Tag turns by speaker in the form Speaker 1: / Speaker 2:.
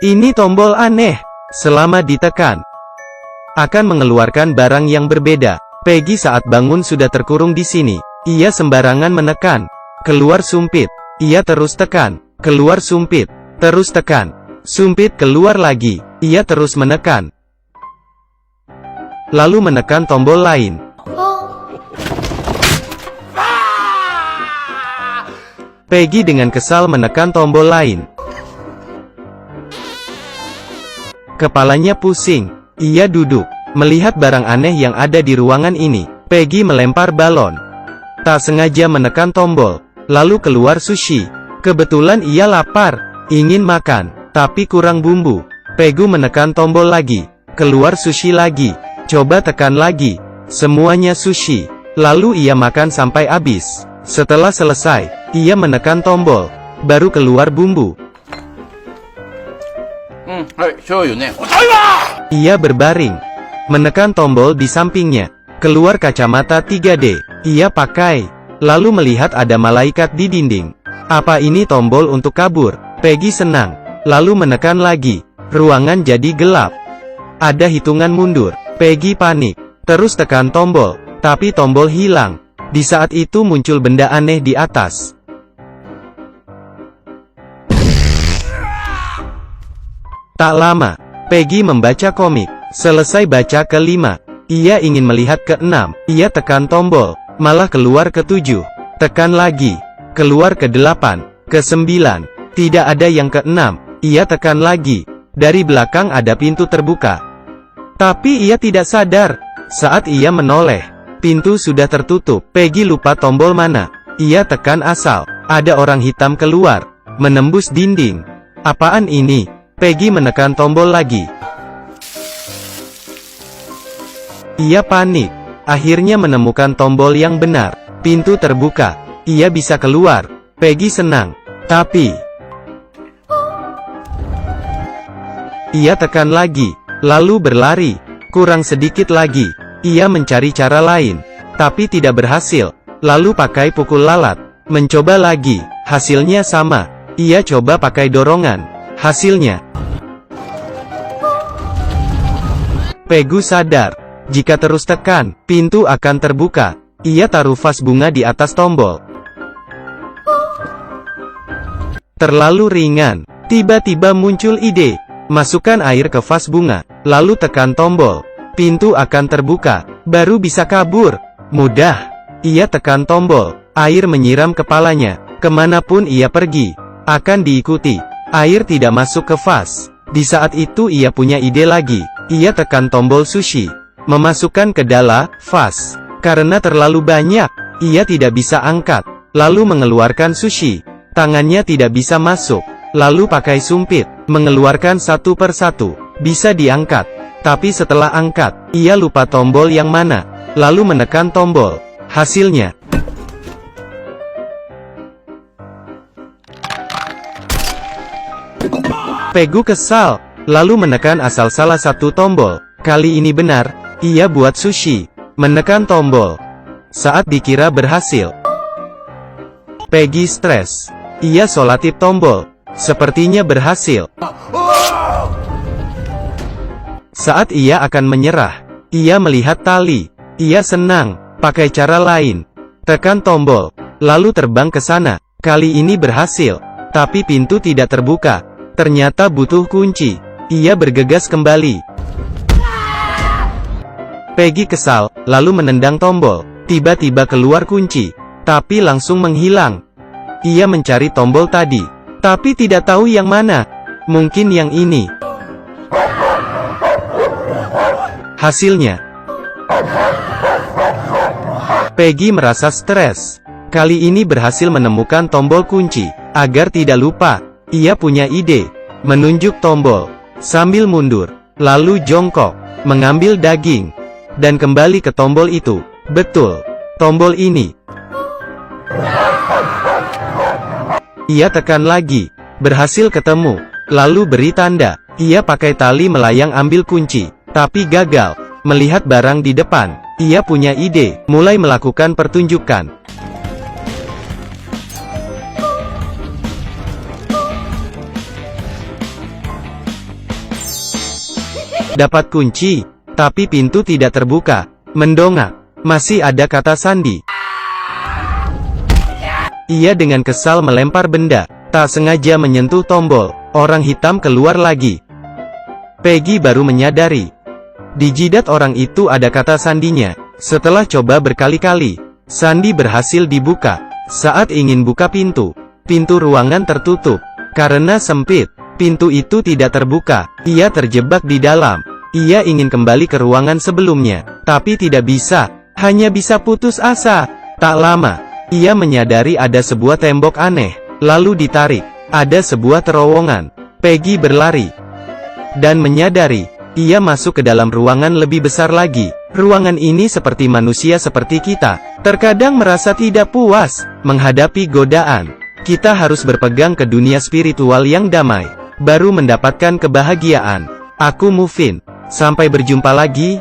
Speaker 1: Ini tombol aneh. Selama ditekan, akan mengeluarkan barang yang berbeda. Peggy saat bangun sudah terkurung di sini. Ia sembarangan menekan. Keluar sumpit. Ia terus tekan. Keluar sumpit. Terus tekan. Sumpit keluar lagi. Ia terus menekan. Lalu menekan tombol lain. Peggy dengan kesal menekan tombol lain. Kepalanya pusing. Ia duduk, melihat barang aneh yang ada di ruangan ini. Peggy melempar balon. Tak sengaja menekan tombol. Lalu keluar sushi. Kebetulan ia lapar, ingin makan, tapi kurang bumbu. Peggy menekan tombol lagi. Keluar sushi lagi. Coba tekan lagi. Semuanya sushi. Lalu ia makan sampai habis. Setelah selesai, ia menekan tombol. Baru keluar bumbu. Ia berbaring, menekan tombol di sampingnya. Keluar kacamata 3D. Ia pakai, lalu melihat ada malaikat di dinding. Apa ini tombol untuk kabur? Peggy senang, lalu menekan lagi. Ruangan jadi gelap. Ada hitungan mundur. Peggy panik, terus tekan tombol, tapi tombol hilang. Di saat itu muncul benda aneh di atas. Tak lama, Peggy membaca komik. Selesai baca ke-5, ia ingin melihat ke-6. Ia tekan tombol, malah keluar ke-7. Tekan lagi, keluar ke-8, ke-9. Tidak ada yang ke-6. Ia tekan lagi. Dari belakang ada pintu terbuka. Tapi ia tidak sadar. Saat ia menoleh, pintu sudah tertutup. Peggy lupa tombol mana. Ia tekan asal. Ada orang hitam keluar, menembus dinding. Apaan ini? Peggy menekan tombol lagi. Ia panik. Akhirnya menemukan tombol yang benar. Pintu terbuka. Ia bisa keluar. Peggy senang. Tapi ia tekan lagi. Lalu berlari. Kurang sedikit lagi. Ia mencari cara lain. Tapi tidak berhasil. Lalu pakai pukul lalat. Mencoba lagi. Hasilnya sama. Ia coba pakai dorongan. Hasilnya, Peggy sadar, jika terus tekan, pintu akan terbuka. Ia taruh vas bunga di atas tombol. Terlalu ringan. Tiba-tiba muncul ide. Masukkan air ke vas bunga, lalu tekan tombol. Pintu akan terbuka, baru bisa kabur. Mudah. Ia tekan tombol. Air menyiram kepalanya. Kemanapun ia pergi, akan diikuti. Air tidak masuk ke vas. Di saat itu ia punya ide lagi. Ia tekan tombol sushi. Memasukkan ke dalam vas. Karena terlalu banyak, ia tidak bisa angkat. Lalu mengeluarkan sushi. Tangannya tidak bisa masuk. Lalu pakai sumpit. Mengeluarkan satu persatu. Bisa diangkat. Tapi setelah angkat, ia lupa tombol yang mana. Lalu menekan tombol. Hasilnya, Peggy kesal, lalu menekan asal salah satu tombol. Kali ini benar, ia buat sushi. Menekan tombol. Saat dikira berhasil, Peggy stres. Ia solatip tombol. Sepertinya berhasil. Saat ia akan menyerah, ia melihat tali. Ia senang, pakai cara lain. Tekan tombol, lalu terbang ke sana. Kali ini berhasil, tapi pintu tidak terbuka. Ternyata butuh kunci. Ia bergegas kembali. Peggy kesal, lalu menendang tombol. Tiba-tiba keluar kunci, tapi langsung menghilang. Ia mencari tombol tadi, tapi tidak tahu yang mana. Mungkin yang ini. Hasilnya, Peggy merasa stres. Kali ini berhasil menemukan tombol kunci. Agar tidak lupa, ia punya ide. Menunjuk tombol, sambil mundur, lalu jongkok, mengambil daging, dan kembali ke tombol itu. Betul, tombol ini. Ia tekan lagi, berhasil ketemu, lalu beri tanda. Ia pakai tali melayang ambil kunci, tapi gagal. Melihat barang di depan, ia punya ide, mulai melakukan pertunjukan. Dapat kunci, tapi pintu tidak terbuka. Mendongak. Masih ada kata sandi. Ia dengan kesal melempar benda. Tak sengaja menyentuh tombol. Orang hitam keluar lagi. Peggy baru menyadari. Di jidat orang itu ada kata sandinya. Setelah coba berkali-kali, sandi berhasil dibuka. Saat ingin buka pintu ruangan tertutup. Karena sempit, pintu itu tidak terbuka. Ia terjebak di dalam. Ia ingin kembali ke ruangan sebelumnya, tapi tidak bisa. Hanya bisa putus asa. Tak lama, ia menyadari ada sebuah tembok aneh. Lalu ditarik. Ada sebuah terowongan. Peggy berlari. Dan menyadari, ia masuk ke dalam ruangan lebih besar lagi. Ruangan ini seperti manusia seperti kita. Terkadang merasa tidak puas menghadapi godaan. Kita harus berpegang ke dunia spiritual yang damai, baru mendapatkan kebahagiaan. Aku Mufin. Sampai berjumpa lagi.